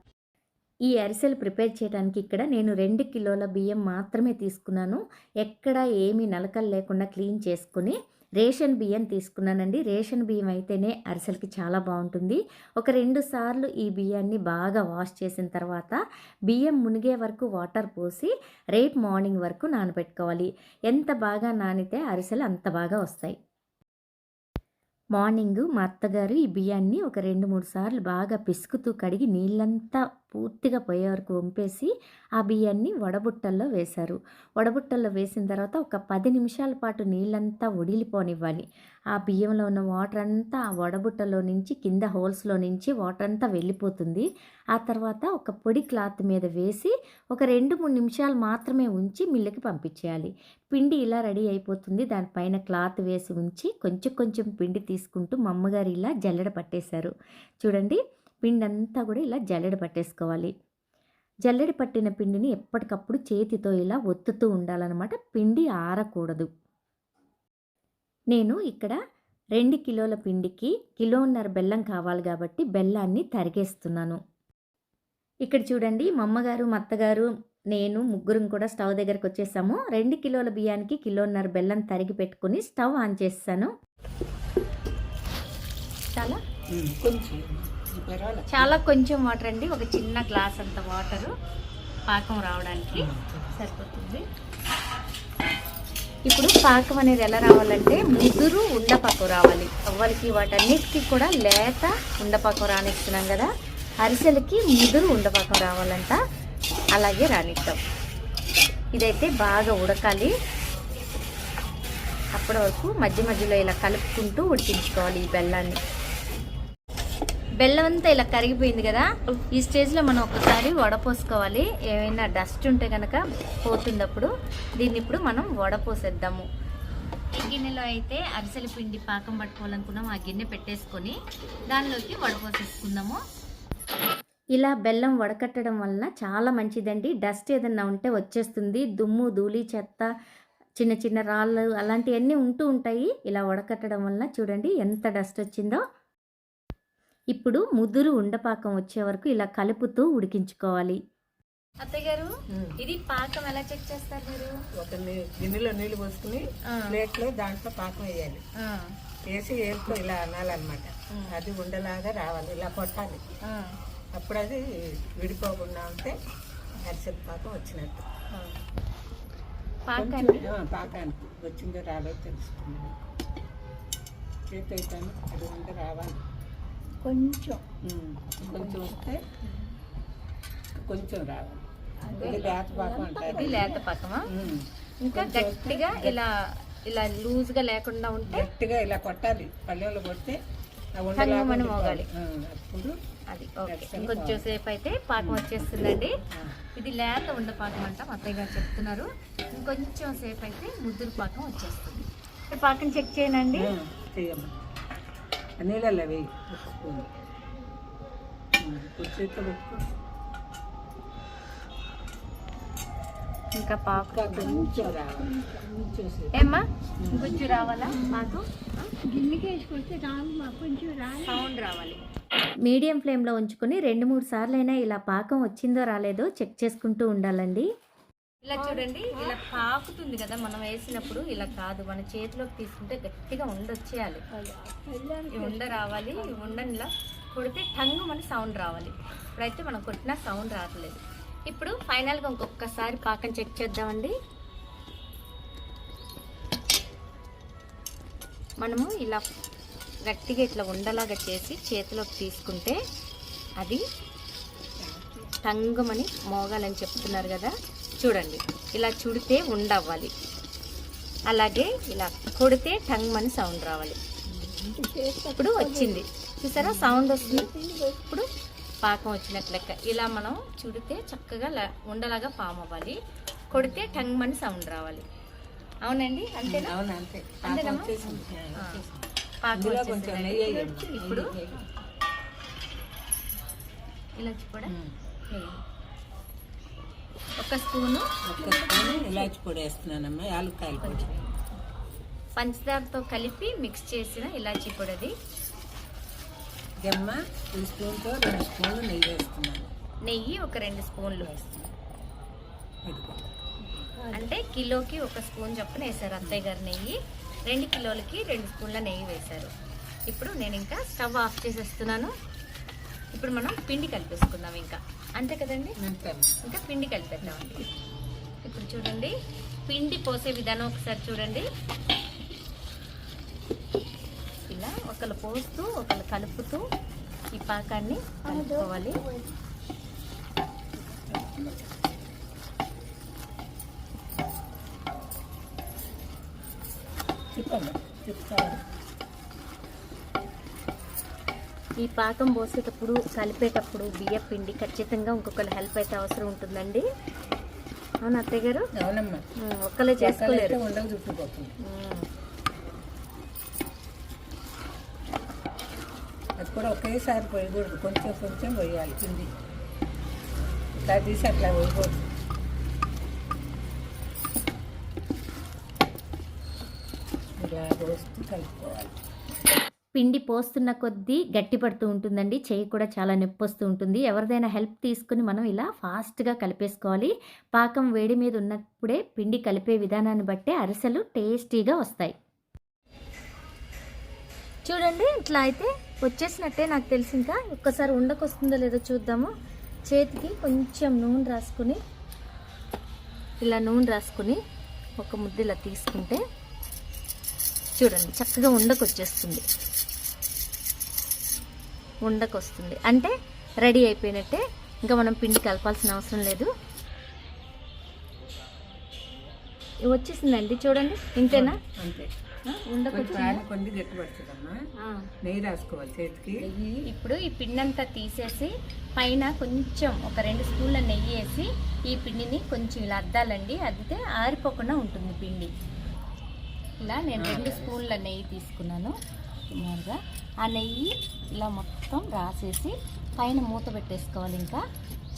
ఈ అరిసెలు ప్రిపేర్ చేయడానికి ఇక్కడ నేను 2 కిలోల బియ్యం మాత్రమే తీసుకున్నాను. ఎక్కడ ఏమీ నలకలు లేకుండా క్లీన్ చేసుకుని రేషన్ బియ్యం తీసుకున్నానండి. రేషన్ బియ్యం అయితేనే అరిసెలకి చాలా బాగుంటుంది. ఒక 2 సార్లు ఈ బియ్యాన్ని బాగా వాష్ చేసిన తర్వాత బియ్యం మునిగే వరకు వాటర్ పోసి రేపు మార్నింగ్ వరకు నానబెట్టుకోవాలి. ఎంత బాగా నానితే అరిసెలు అంత బాగా వస్తాయి. మార్నింగు మా అత్తగారు ఈ బియ్యాన్ని ఒక 2-3 సార్లు బాగా పిసుకుతూ కడిగి నీళ్ళంతా పూర్తిగా పోయే వరకు వంపేసి ఆ బియ్యాన్ని వడబుట్టల్లో వేశారు. వడబుట్టల్లో వేసిన తర్వాత ఒక 10 నిమిషాల పాటు నీళ్ళంతా ఒడిలిపోనివ్వాలి. ఆ బియ్యంలో ఉన్న వాటర్ అంతా ఆ వడబుట్టలో నుంచి కింద హోల్స్లో నుంచి వాటర్ అంతా వెళ్ళిపోతుంది. ఆ తర్వాత ఒక పొడి క్లాత్ మీద వేసి ఒక 2-3 నిమిషాలు మాత్రమే ఉంచి మిల్లుకి పంపించేయాలి. పిండి ఇలా రెడీ అయిపోతుంది. దానిపైన క్లాత్ వేసి ఉంచి కొంచెం కొంచెం పిండి తీసుకుంటూ మా అమ్మగారు ఇలా జల్లెడ పట్టేశారు. చూడండి, పిండి అంతా కూడా ఇలా జల్లెడ పట్టేసుకోవాలి. జల్లెడ పట్టిన పిండిని ఎప్పటికప్పుడు చేతితో ఇలా ఒత్తుతూ ఉండాలన్నమాట. పిండి ఆరకూడదు. నేను ఇక్కడ 2 కిలోల పిండికి 1.5 కిలోలు బెల్లం కావాలి కాబట్టి బెల్లాన్ని తరిగేస్తున్నాను. ఇక్కడ చూడండి, మా అమ్మగారు, మా అత్తగారు, నేను ముగ్గురం కూడా స్టవ్ దగ్గరకు వచ్చేసాము. 2 కిలోల బియ్యానికి 1.5 కిలోలు బెల్లం తరిగి పెట్టుకుని స్టవ్ ఆన్ చేస్తాను. చాలా కొంచెం వాటర్ అండి, ఒక చిన్న గ్లాస్ అంత వాటరు పాకం రావడానికి సరిపోతుంది. ఇప్పుడు పాకం అనేది ఎలా రావాలంటే ముదురు ఉండపాకం రావాలి. అవ్వలకి వాటన్నిటికీ కూడా లేత ఉండపాకం రానిస్తున్నాం కదా, అరిసెలకి ముదురు ఉండపాకం రావాలంట. అలాగే రానిద్దాం. ఇదైతే బాగా ఉడకాలి. అప్పటి వరకు మధ్య మధ్యలో ఇలా కలుపుకుంటూ ఉడికించుకోవాలి ఈ బెల్లాన్ని. బెల్లం అంతా ఇలా కరిగిపోయింది కదా, ఈ స్టేజ్లో మనం ఒకసారి వడపోసుకోవాలి. ఏమైనా డస్ట్ ఉంటే కనుక పోతున్నప్పుడు దీన్ని ఇప్పుడు మనం వడపోసేద్దాము. ఈ గిన్నెలో అయితే అరిసెల పిండి పాకం పట్టుకోవాలనుకున్నాం. ఆ గిన్నె పెట్టేసుకొని దానిలోకి వడపోసేసుకుందాము. ఇలా బెల్లం వడకట్టడం వలన చాలా మంచిదండి. డస్ట్ ఏదన్నా ఉంటే వచ్చేస్తుంది. దుమ్ము, ధూళి, చెత్త, చిన్న చిన్న రాళ్ళు అలాంటివన్నీ ఉంటూ ఉంటాయి. ఇలా వడకట్టడం వలన చూడండి ఎంత డస్ట్ వచ్చిందో. ఇప్పుడు ముదురు ఉండపాకం వచ్చే వరకు ఇలా కలుపుతూ ఉడికించుకోవాలి. అత్తయ్య గారు, ఇది పాకం ఎలా చెక్ చేస్తారు మీరు? ఒక గిన్నెలో నీళ్ళు పోసుకుని ప్లేట్లో దాంట్లో పాకం వేయాలి. వేసి ఏరుతో ఇలా అనాలన్నమాట. అది ఉండలాగా రావాలి, ఇలా కొట్టాలి. అప్పుడు అది విడిపోకుండా ఉంటే అరిసెల పాకం వచ్చినట్టు. పాకానికి వచ్చిందో రాలేదు తెలుసుకున్నాను. చేతి అయితే అది ఉంటే రావాలి. కొంచెం వస్తే కొంచెం రావాలి. ఇది లేత పాకం అంటారు. ఇది లేత పాకమా? ఇంకా గట్టిగా ఇలా ఇలా లూజ్గా లేకుండా ఉంటే గట్టిగా ఇలా కొట్టాలి. పల్లెల్లో కొడితే మనం మోగాలి. అప్పుడు అది ఓకే. ఇంకొంచెం సేపు అయితే పాకం వచ్చేస్తుందండి. ఇది లేత ఉండ పాకం అంట మా అత్తయ్య గారు చెప్తున్నారు. ఇంకొంచెం సేపు అయితే ముద్దురు పాకం వచ్చేస్తుంది. పాకం చెక్ చేయనండి. నీళ్ళల్లో వేయి. చేతితో పెట్టుకో. ఇంకా పాకు కొంచెం రావాలి. ఏమ్మా కొంచెం రావాలా? పాకు గిన్నెకి వేసుకొస్తే కొంచెం సౌండ్ రావాలి. మీడియం ఫ్లేమ్లో ఉంచుకొని 2-3 సార్లు అయినా ఇలా పాకం వచ్చిందో రాలేదో చెక్ చేసుకుంటూ ఉండాలండి. ఇలా చూడండి, ఇలా పాకుతుంది కదా మనం వేసినప్పుడు. ఇలా కాదు, మన చేతిలోకి తీసుకుంటే గట్టిగా ఉండొచ్చేయాలి. ఈ ఉండ రావాలి. ఈ ఉండని ఇలా కొడితే టంగు మన సౌండ్ రావాలి. ఇప్పుడైతే మనం కొట్టినా సౌండ్ రావట్లేదు. ఇప్పుడు ఫైనల్గా ఇంకొకసారి పాకం చెక్ చేద్దామండి. మనము ఇలా గట్టిగా ఇట్లా ఉండలాగా చేసి చేతిలోకి తీసుకుంటే అది టంగుమని మోగాలని చెప్తున్నారు కదా. చూడండి, ఇలా చుడితే ఉండవ్వాలి. అలాగే ఇలా కొడితే టంగుమని సౌండ్ రావాలి. ఇప్పుడు వచ్చింది చూసారా, సౌండ్ వస్తుంది. ఇప్పుడు పాకం వచ్చినట్లు లెక్క. ఇలా మనం చుడితే చక్కగా ఉండలాగా ఫామ్ అవ్వాలి. కొడితే టంగుమని సౌండ్ రావాలి. అవునండి, అంతేనా? అవును అంతే. అంతేనమ్మా? వచ్చేసింది. పాకం ఇందులో వచ్చేసిందండి. కొంచెం నెయ్యి వేయండి. ఇప్పుడు నెయ్యి. ఇలాచి కూడా ఉమ్. నెయ్యి, ఒక స్పూను ఒక్క స్పూన్ ఇలాచి పొడి వేస్తున్నానమ్మా, యాలక్కాయల పొడి. పంచదారతో కలిపి మిక్స్ చేసిన ఇలాచీ పొడి అది. జమ్మ ఈ స్పూన్తో 2 స్పూన్లు నెయ్యి వేస్తున్నాను. నెయ్యి ఒక 2 స్పూన్లు, ఇదిగో. అంటే కిలోకి 1 స్పూన్ చొప్పున వేసారు అత్తయ్య గారు నెయ్యి. 2 కిలోలకి 2 స్పూన్ల నెయ్యి వేశారు. ఇప్పుడు నేను ఇంకా స్టవ్ ఆఫ్ చేసేస్తున్నాను. ఇప్పుడు మనం పిండి కలిపేసుకుందాం ఇంకా, అంతే కదండి? అంతే. ఇంకా పిండి కలిపేద్దామండి. ఇప్పుడు చూడండి, పిండి పోసే విధానం ఒకసారి చూడండి. ఇలా ఒకళ్ళు పోస్తూ ఒకళ్ళు కలుపుతూ ఈ పాకాన్ని కలుపుకోవాలి. తిప్పమ్మా, తిప్పుతాను. ఈ పాకం పోసేటప్పుడు కలిపేటప్పుడు బియ్య పిండి ఖచ్చితంగా ఇంకొకళ్ళు హెల్ప్ అయితే అవసరం ఉంటుందండి. అవును అత్తయ్య గారు? అవునమ్మా, ఒక్కలే చేసుకోలేరు. ఉండలు చుట్టుకుపోతుంది. అది కూడా ఒకేసారి పోయకూడదు, కొంచెం కొంచెం పోయాలి పిండి. ఇట్లా తీసి అట్లా పోయకూడదు. ఇలా పోస్తూ కలుపుకోవాలి. పిండి పోస్తున్న కొద్దీ గట్టిపడుతూ ఉంటుందండి, చెయ్యి కూడా చాలా నొప్పి వస్తూ ఉంటుంది. ఎవరిదైనా హెల్ప్ తీసుకుని మనం ఇలా ఫాస్ట్గా కలిపేసుకోవాలి. పాకం వేడి మీద ఉన్నప్పుడే పిండి కలిపే విధానాన్ని బట్టే అరిసెలు టేస్టీగా వస్తాయి. చూడండి, ఇట్లా అయితే వచ్చేసినట్టే నాకు తెలిసి. ఇంకా ఒక్కసారి ఉండకొస్తుందో లేదో చూద్దాము. చేతికి కొంచెం నూనె రాసుకుని, ఇలా నూనె రాసుకుని ఒక ముద్ద ఇలా తీసుకుంటే చూడండి చక్కగా ఉండకొచ్చేస్తుంది. ఉండకొస్తుంది అంటే రెడీ అయిపోయినట్టే. ఇంకా మనం పిండి కలపాల్సిన అవసరం లేదు. వచ్చేసిందండి చూడండి, ఇంతేనా? అంతే. ఉండకొచ్చింది. కొన్ని గట్టి పడుతుందమ్మా, నెయ్యి రాసుకోవాలి చేతికి. ఇప్పుడు ఈ పిండి అంతా తీసేసి పైన కొంచెం ఒక 2 స్పూన్ల నెయ్యి వేసి ఈ పిండిని కొంచెం ఇలా అద్దాలండి. అద్దితే ఆరిపోకుండా ఉంటుంది పిండి. ఇలా నేను 2 స్పూన్ల నెయ్యి తీసుకున్నాను సుమారుగా. ఆ నెయ్యి ఇలా మొత్తం రాసేసి పైన మూత పెట్టేసుకోవాలి. ఇంకా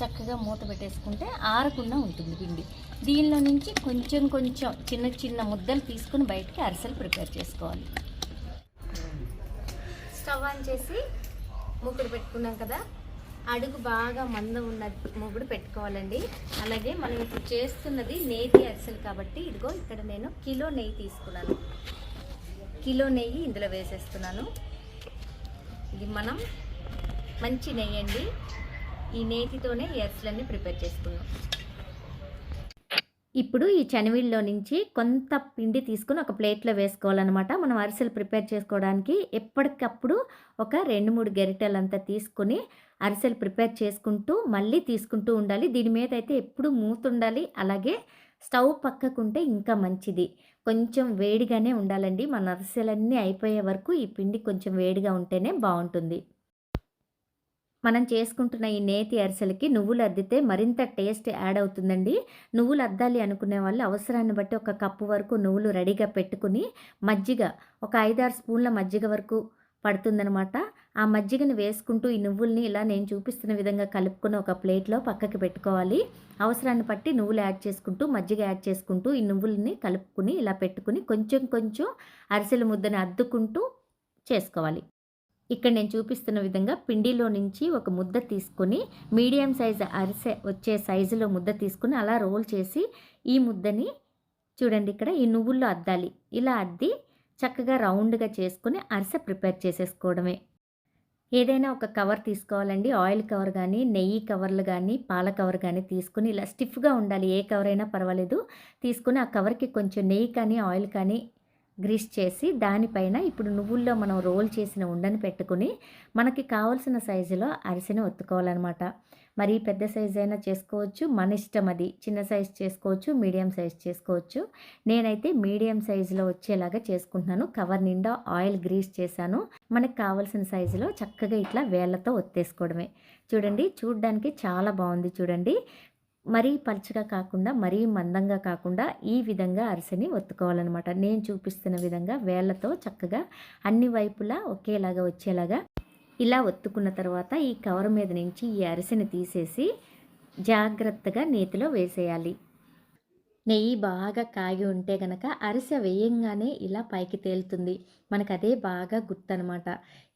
చక్కగా మూత పెట్టేసుకుంటే ఆరకుండా ఉంటుంది పిండి. దీనిలో నుంచి కొంచెం కొంచెం చిన్న చిన్న ముద్దలు తీసుకుని బయటికి అరిసెలు ప్రిపేర్ చేసుకోవాలి. స్టవ్ ఆన్ చేసి మూకుడు పెట్టుకున్నాం కదా, అడుగు బాగా మందం ఉన్న మూకుడు పెట్టుకోవాలండి. అలాగే మనం ఇప్పుడు చేస్తున్నది నేతి అరిసెలు కాబట్టి ఇదిగో ఇక్కడ నేను కిలో నెయ్యి తీసుకున్నాను. కిలో నెయ్యి ఇందులో వేసేస్తున్నాను. ఇది మనం మంచి నెయ్యి అండి. ఈ నేతితోనే ఈ అరిసెలన్నీ ప్రిపేర్ చేసుకున్నాం. ఇప్పుడు ఈ చనివిల్లో నుంచి కొంత పిండి తీసుకుని ఒక ప్లేట్లో వేసుకోవాలన్నమాట. మనం అరిసెలు ప్రిపేర్ చేసుకోవడానికి ఎప్పటికప్పుడు ఒక 2-3 గరిటెలంతా తీసుకుని అరిసెలు ప్రిపేర్ చేసుకుంటూ మళ్ళీ తీసుకుంటూ ఉండాలి. దీని మీద అయితే ఎప్పుడు మూత ఉండాలి. అలాగే స్టవ్ పక్కకుంటే ఇంకా మంచిది. కొంచెం వేడిగానే ఉండాలండి. మన అరిసెలన్నీ అయిపోయే వరకు ఈ పిండి కొంచెం వేడిగా ఉంటేనే బాగుంటుంది. మనం చేసుకుంటున్న ఈ నేతి అరిసెలకి నువ్వులు అద్దితే మరింత టేస్ట్ యాడ్ అవుతుందండి. నువ్వులు అద్దాలి అనుకునే వాళ్ళు అవసరాన్ని బట్టి ఒక కప్పు వరకు నువ్వులు రెడీగా పెట్టుకుని మజ్జిగ ఒక 5-6 స్పూన్ల మజ్జిగ వరకు పడుతుందనమాట. ఆ మజ్జిగని వేసుకుంటూ ఈ నువ్వుల్ని ఇలా నేను చూపిస్తున్న విధంగా కలుపుకొని ఒక ప్లేట్లో పక్కకి పెట్టుకోవాలి. అవసరాన్ని బట్టి నువ్వులు యాడ్ చేసుకుంటూ మజ్జిగ యాడ్ చేసుకుంటూ ఈ నువ్వుల్ని కలుపుకుని ఇలా పెట్టుకుని కొంచెం కొంచెం అరిసెల ముద్దని అద్దుకుంటూ చేసుకోవాలి. ఇక్కడ నేను చూపిస్తున్న విధంగా పిండిలో నుంచి ఒక ముద్ద తీసుకొని మీడియం సైజు అరిసె వచ్చే సైజులో ముద్ద తీసుకుని అలా రోల్ చేసి ఈ ముద్దని చూడండి ఇక్కడ ఈ నువ్వుల్లో అద్దాలి. ఇలా అద్ది చక్కగా రౌండ్గా చేసుకుని అరిసె ప్రిపేర్ చేసేసుకోవడమే. ఏదైనా ఒక కవర్ తీసుకోవాలండి. ఆయిల్ కవర్ కానీ, నెయ్యి కవర్లు కానీ, పాల కవర్ కానీ తీసుకుని ఇలా స్టిఫ్గా ఉండాలి. ఏ కవర్ అయినా పర్వాలేదు. తీసుకుని ఆ కవర్కి కొంచెం నెయ్యి కానీ ఆయిల్ కానీ గ్రీస్ చేసి దానిపైన ఇప్పుడు నువ్వుల్లో మనం రోల్ చేసిన ఉండని పెట్టుకుని మనకి కావాల్సిన సైజులో అరిసెను ఒత్తుకోవాలన్నమాట. మరి పెద్ద సైజు అయినా చేసుకోవచ్చు, మన ఇష్టం. అది చిన్న సైజు చేసుకోవచ్చు, మీడియం సైజు చేసుకోవచ్చు. నేనైతే మీడియం సైజులో వచ్చేలాగా చేసుకుంటున్నాను. కవర్ నిండా ఆయిల్ గ్రీస్ చేశాను. మనకు కావాల్సిన సైజులో చక్కగా ఇట్లా వేళ్ళతో ఒత్తేసుకోవడమే. చూడండి, చూడడానికి చాలా బాగుంది. చూడండి, మరీ పలుచగా కాకుండా మరీ మందంగా కాకుండా ఈ విధంగా అరిసెని ఒత్తుకోవాలన్నమాట. నేను చూపిస్తున్న విధంగా వేళ్ళతో చక్కగా అన్ని వైపులా ఒకేలాగా వచ్చేలాగా ఇలా ఒత్తుకున్న తర్వాత ఈ కవర్ మీద నుంచి ఈ అరిసెని తీసేసి జాగ్రత్తగా నేతిలో వేసేయాలి. నెయ్యి బాగా కాగి ఉంటే గనక అరిసె వేయంగానే ఇలా పైకి తేలుతుంది. మనకు అదే బాగా గుర్తనమాట.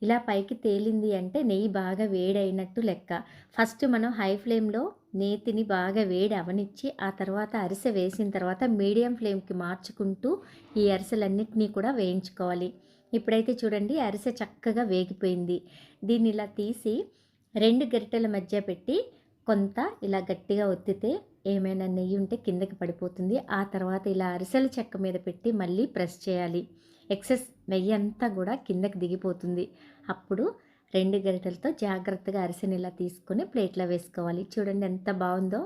ఇలా పైకి తేలింది అంటే నెయ్యి బాగా వేడైనట్టు లెక్క. ఫస్ట్ మనం హై ఫ్లేమ్లో నేతిని బాగా వేడి అవనిచ్చి ఆ తర్వాత అరిసె వేసిన తర్వాత మీడియం ఫ్లేమ్కి మార్చుకుంటూ ఈ అరిసెలన్నిటినీ కూడా వేయించుకోవాలి. ఇప్పుడైతే చూడండి అరిసె చక్కగా వేగిపోయింది. దీన్ని ఇలా తీసి 2 గరిటెల మధ్య పెట్టి కొంత ఇలా గట్టిగా ఒత్తితే ఏమైనా నెయ్యి ఉంటే కిందకి పడిపోతుంది. ఆ తర్వాత ఇలా అరిసెల చెక్క మీద పెట్టి మళ్ళీ ప్రెస్ చేయాలి. ఎక్సెస్ నెయ్యి అంతా కూడా కిందకి దిగిపోతుంది. అప్పుడు 2 గరిటెలతో జాగ్రత్తగా అరిసెని ఇలా తీసుకొని ప్లేట్లో వేసుకోవాలి. చూడండి ఎంత బాగుందో.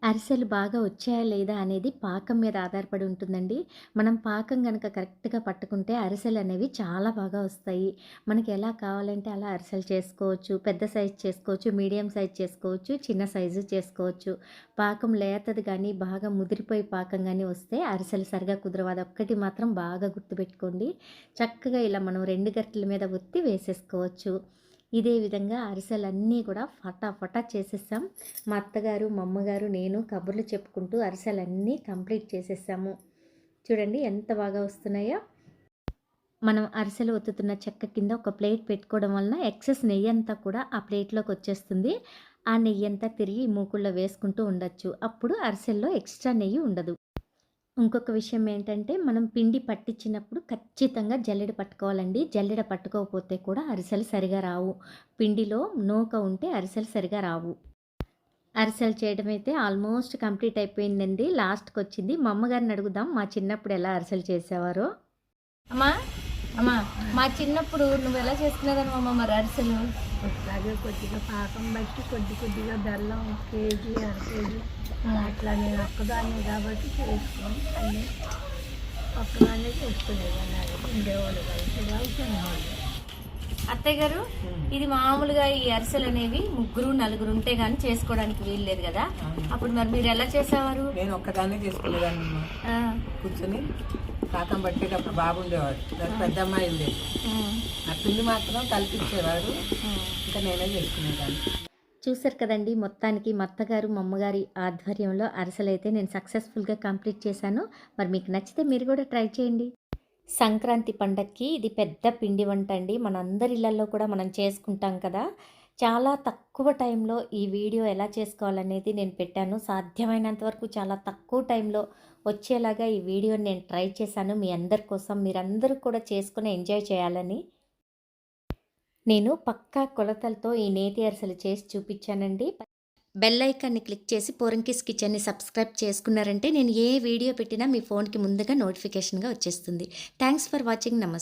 అరిసెలు బాగా వచ్చాయా లేదా అనేది పాకం మీద ఆధారపడి ఉంటుందండి. మనం పాకం కనుక కరెక్ట్గా పట్టుకుంటే అరిసెలు అనేవి చాలా బాగా వస్తాయి. మనకి ఎలా కావాలంటే అలా అరిసెలు చేసుకోవచ్చు. పెద్ద సైజు చేసుకోవచ్చు, మీడియం సైజు చేసుకోవచ్చు, చిన్న సైజు చేసుకోవచ్చు. పాకం లేతది కానీ బాగా ముదిరిపోయి పాకం కానీ వస్తే అరిసెలు సరిగా కుదరవు. అదొక్కటి మాత్రం బాగా గుర్తుపెట్టుకోండి. చక్కగా ఇలా మనం 2 గరిటెల మీద ఒత్తి వేసేసుకోవచ్చు. ఇదే విధంగా అరిసెలన్నీ కూడా ఫటాఫటా చేసేసాం. మా అత్తగారు, మా అమ్మగారు, నేను కబుర్లు చెప్పుకుంటూ అరిసెలన్నీ కంప్లీట్ చేసేసాము. చూడండి ఎంత బాగా వస్తున్నాయో. మనం అరిసెలు ఒత్తుతున్న చెక్క కింద ఒక ప్లేట్ పెట్టుకోవడం వలన ఎక్సెస్ నెయ్యి అంతా కూడా ఆ ప్లేట్లోకి వచ్చేస్తుంది. ఆ నెయ్యి అంతా తిరిగి మూకుల్లో వేసుకుంటూ ఉండొచ్చు. అప్పుడు అరిసెల్లో ఎక్స్ట్రా నెయ్యి ఉండదు. ఇంకొక విషయం ఏంటంటే మనం పిండి పట్టించినప్పుడు ఖచ్చితంగా జల్లెడ పట్టుకోవాలండి. జల్లెడ పట్టుకోకపోతే కూడా అరిసెలు సరిగా రావు. పిండిలో నూక ఉంటే అరిసెలు సరిగా రావు. అరిసెలు చేయడం అయితే ఆల్మోస్ట్ కంప్లీట్ అయిపోయిందండి. లాస్ట్కి వచ్చింది. మా అమ్మగారిని అడుగుదాం మా చిన్నప్పుడు ఎలా అరిసెలు చేసేవారో. అమ్మా అమ్మా మా చిన్నప్పుడు నువ్వు ఎలా చేసుకునేదాన్ని మరి అరిసెలు? అట్లాగే కొద్దిగా పాకం బట్టి కొద్దిగా బెల్లం కేజీ 1/2 కేజీ అట్లా నేను ఒక్కదాన్ని కాబట్టి చేసుకొని అన్నీ ఒక్కదాన్నే చేసుకునేదాన్ని. అది ఉండేవాళ్ళు కలిసి అవుతున్నవాళ్ళు. అత్తయ్య గారు, ఇది మామూలుగా ఈ అరిసెలు అనేవి 3, 4 ఉంటే కానీ చేసుకోవడానికి వీలు లేదు కదా. అప్పుడు మరి మీరు ఎలా చేసేవారు? నేను ఒక్కదాన్నే చేసుకునేదాన్ని. కూర్చొని పాకం పట్టేటప్పుడు బాబు ఉండేవాడు, దాని పెద్ద అమ్మాయి ఉండేది. ఆ పిండి మాత్రం కలిపించేవాడు, ఇంకా నేనే చేసుకునేదాన్ని. చూసారు కదండి, మొత్తానికి మా అత్తగారు మా అమ్మగారి ఆధ్వర్యంలో అరిసెలు అయితే నేను సక్సెస్ఫుల్గా కంప్లీట్ చేశాను. మరి మీకు నచ్చితే మీరు కూడా ట్రై చేయండి. సంక్రాంతి పండగకి ఇది పెద్ద పిండి వంట అండి. మనందరి ఇళ్లలో కూడా మనం చేసుకుంటాం కదా. చాలా తక్కువ టైంలో ఈ వీడియో ఎలా చేసుకోవాలనేది నేను పెట్టాను. సాధ్యమైనంత వరకు చాలా తక్కువ టైంలో వచ్చేలాగా ఈ వీడియోని నేను ట్రై చేశాను మీ అందరి కోసం. మీరందరూ కూడా చేసుకుని ఎంజాయ్ చేయాలని. నేను పక్కా కొలతలతో ఈ నేతి అరిసెలు చేసి చూపించానండి. బెల్ ఐకాన్ని క్లిక్ చేసి పోరంకిస్ కిచెన్ని సబ్స్క్రైబ్ చేసుకున్నారంటే నేను ఏ వీడియో పెట్టినా మీ ఫోన్కి ముందుగా నోటిఫికేషన్గా వచ్చేస్తుంది. Thanks for watching. నమస్తే.